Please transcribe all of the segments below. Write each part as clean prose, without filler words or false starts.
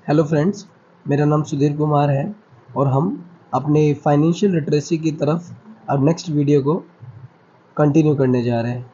Hello friends, मेरा नाम सुधीर कुमार है और हम अपने फाइनेंशियल लिटरेसी की तरफ अब नेक्स्ट वीडियो को कंटिन्यू करने जा रहे हैं।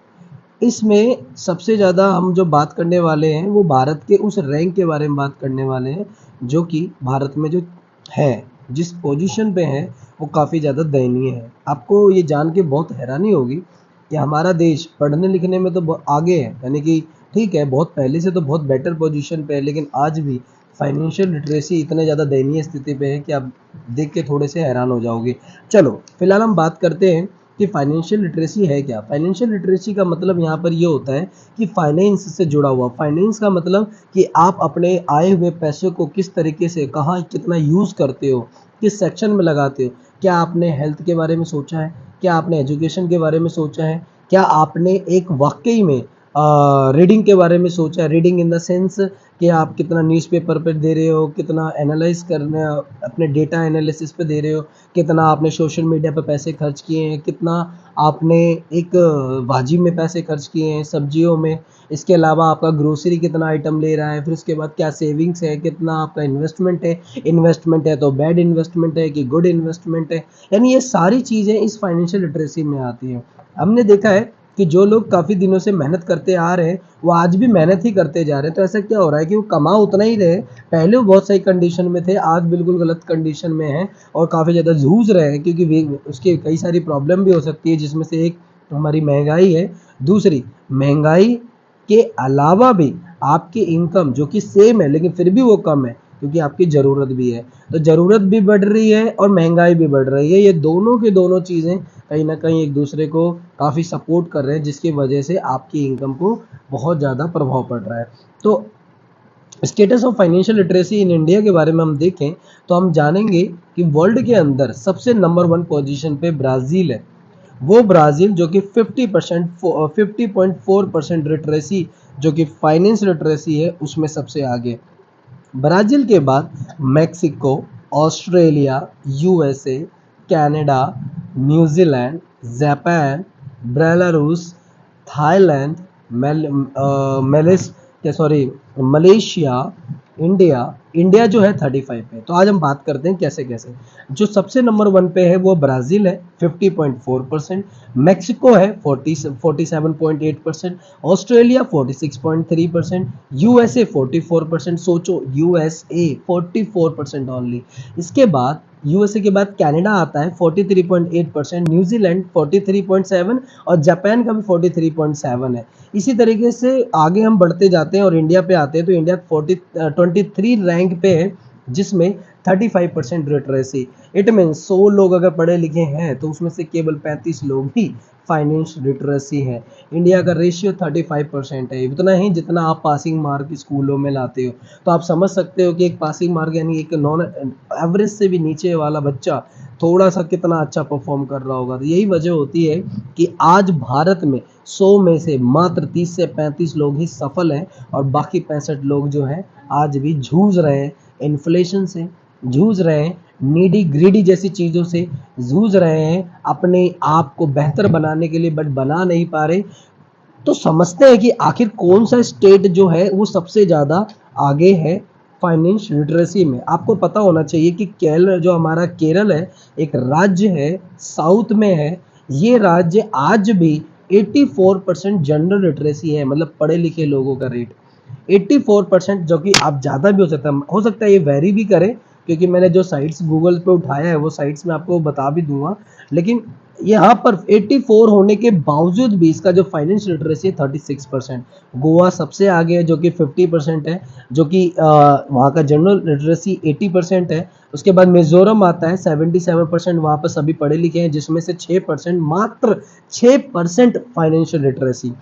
इसमें सबसे ज़्यादा हम जो बात करने वाले हैं वो भारत के उस रैंक के बारे में बात करने वाले हैं जो कि भारत में जो है, जिस पोजीशन पे है वो काफ़ी ज़्यादा दयनीय है। आपको ये जान के बहुत हैरानी होगी कि हमारा देश पढ़ने लिखने में तो आगे है, यानी कि ठीक है, बहुत पहले से तो बहुत बेटर पोजीशन पे है, लेकिन आज भी फाइनेंशियल लिटरेसी इतने ज़्यादा दयनीय स्थिति पे है कि आप देख के थोड़े से हैरान हो जाओगे। चलो फिलहाल हम बात करते हैं कि फाइनेंशियल लिटरेसी है क्या। फाइनेंशियल लिटरेसी का मतलब यहाँ पर ये होता है कि फाइनेंस से जुड़ा हुआ। फाइनेंस का मतलब कि आप अपने आए हुए पैसे को किस तरीके से, कहाँ कितना यूज़ करते हो, किस सेक्शन में लगाते हो। क्या आपने हेल्थ के बारे में सोचा है? क्या आपने एजुकेशन के बारे में सोचा है? क्या आपने एक वाकई में रीडिंग के बारे में सोचा है? रीडिंग इन द सेंस कि आप कितना न्यूज़पेपर पर दे रहे हो, कितना एनालाइज करना, अपने डेटा एनालिसिस पे दे रहे हो, कितना आपने सोशल मीडिया पे पैसे खर्च किए हैं, कितना आपने एक भाजी में पैसे खर्च किए हैं, सब्जियों में। इसके अलावा आपका ग्रोसरी कितना आइटम ले रहा है, फिर उसके बाद क्या सेविंग्स है, कितना आपका इन्वेस्टमेंट है। इन्वेस्टमेंट है तो बैड इन्वेस्टमेंट है कि गुड इन्वेस्टमेंट है, यानी ये सारी चीज़ें इस फाइनेंशियल लिटरेसी में आती हैं। हमने देखा है कि जो लोग काफ़ी दिनों से मेहनत करते आ रहे हैं वो आज भी मेहनत ही करते जा रहे हैं। तो ऐसा क्या हो रहा है कि वो कमा उतना ही रहे, पहले वो बहुत सही कंडीशन में थे, आज बिल्कुल गलत कंडीशन में हैं और काफ़ी ज़्यादा जूझ रहे हैं, क्योंकि उसके कई सारी प्रॉब्लम भी हो सकती है, जिसमें से एक हमारी महंगाई है। दूसरी, महंगाई के अलावा भी आपकी इनकम जो कि सेम है लेकिन फिर भी वो कम है, क्योंकि आपकी ज़रूरत भी है। तो ज़रूरत भी बढ़ रही है और महंगाई भी बढ़ रही है। ये दोनों की दोनों चीज़ें कहीं ना कहीं एक दूसरे को काफ़ी सपोर्ट कर रहे हैं, जिसकी वजह से आपकी इनकम को बहुत ज़्यादा प्रभाव पड़ रहा है। तो status of financial literacy in India के बारे में हम देखें तो हम जानेंगे कि वर्ल्ड के अंदर सबसे नंबर 1 पोजीशन पे ब्राज़ील है। वो ब्राज़ील जो कि 50.4% लिटरेसी, जो कि फाइनेंस लिटरेसी है, उसमें सबसे आगे। ब्राज़ील के बाद Mexico, Australia, USA, Canada, New Zealand, Japan, Belarus, Thailand, Malaysia, India जो है 35 पे। तो आज हम बात करते हैं कैसे कैसे। जो सबसे नंबर 1 पे है वो ब्राज़ील है 50.4%, मैक्सिको है 47.8%, ऑस्ट्रेलिया 46.3%, यूएसए 44%। सोचो, यूएसए 44% ओनली। इसके बाद यूएसए के बाद कनाडा आता है 43.8%, न्यूजीलैंड 43.7% और जापान का भी 43.7 है। इसी तरीके से आगे हम बढ़ते जाते हैं और इंडिया पे आते हैं तो इंडिया 23 रैंक पे है, जिसमें 35% लिटरेसी। इट मीन 100 लोग अगर पढ़े लिखे हैं तो उसमें से केवल 35 लोग ही फाइनेंस लिटरेसी है। इंडिया का रेशियो 35% है, उतना ही जितना आप पासिंग मार्क स्कूलों में लाते हो। तो आप समझ सकते हो कि एक पासिंग मार्क यानी एक नॉन एवरेज से भी नीचे वाला बच्चा थोड़ा सा कितना अच्छा परफॉर्म कर रहा होगा। तो यही वजह होती है कि आज भारत में 100 में से मात्र 30 से 35 लोग ही सफल हैं और बाकी 65 लोग जो हैं आज भी जूझ रहे हैं, इन्फ्लेशन से जूझ रहे हैं, नीडी ग्रीडी जैसी चीज़ों से जूझ रहे हैं, अपने आप को बेहतर बनाने के लिए, बट बना नहीं पा रहे। तो समझते हैं कि आखिर कौन सा स्टेट जो है वो सबसे ज़्यादा आगे है फाइनेंस लिटरेसी में। आपको पता होना चाहिए कि केरल, जो हमारा केरल है, एक राज्य है, साउथ में है। ये राज्य आज भी 84% जनरल लिटरेसी है, मतलब पढ़े लिखे लोगों का रेट 84%, जो कि आप ज़्यादा भी हो सकता है ये वेरी भी करे, क्योंकि मैंने जो साइट्स गूगल पे उठाया है वो साइट्स मैं आपको बता भी दूंगा। लेकिन यहाँ पर 84 होने के बावजूद भी इसका जो फाइनेंस लिटरेसी है 36%। गोवा सबसे आगे है जो कि 50% है, जो कि वहाँ का जनरल लिटरेसी 80% है। उसके बाद मिजोरम आता है 77%, वहाँ पर सभी पढ़े लिखे हैं, जिसमें से 6%, मात्र 6% फाइनेंशियल लिटरेसी।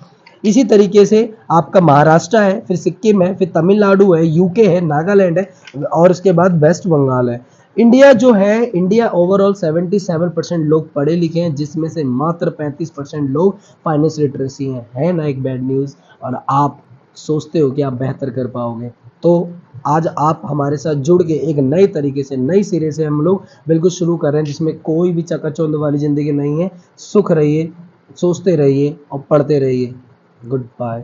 इसी तरीके से आपका महाराष्ट्र है, फिर सिक्किम है, फिर तमिलनाडु है, यूके है, नागालैंड है और उसके बाद वेस्ट बंगाल है। इंडिया जो है, इंडिया ओवरऑल 77% लोग पढ़े लिखे हैं, जिसमें से मात्र 35% लोग फाइनेंस लिटरेसी हैं। है ना एक बैड न्यूज़? और आप सोचते हो कि आप बेहतर कर पाओगे, तो आज आप हमारे साथ जुड़ के एक नए तरीके से, नई सिरे से हम लोग बिल्कुल शुरू कर रहे हैं, जिसमें कोई भी चकाचौंध वाली ज़िंदगी नहीं है। सुख रहिए, सोचते रहिए और पढ़ते रहिए। Good bye.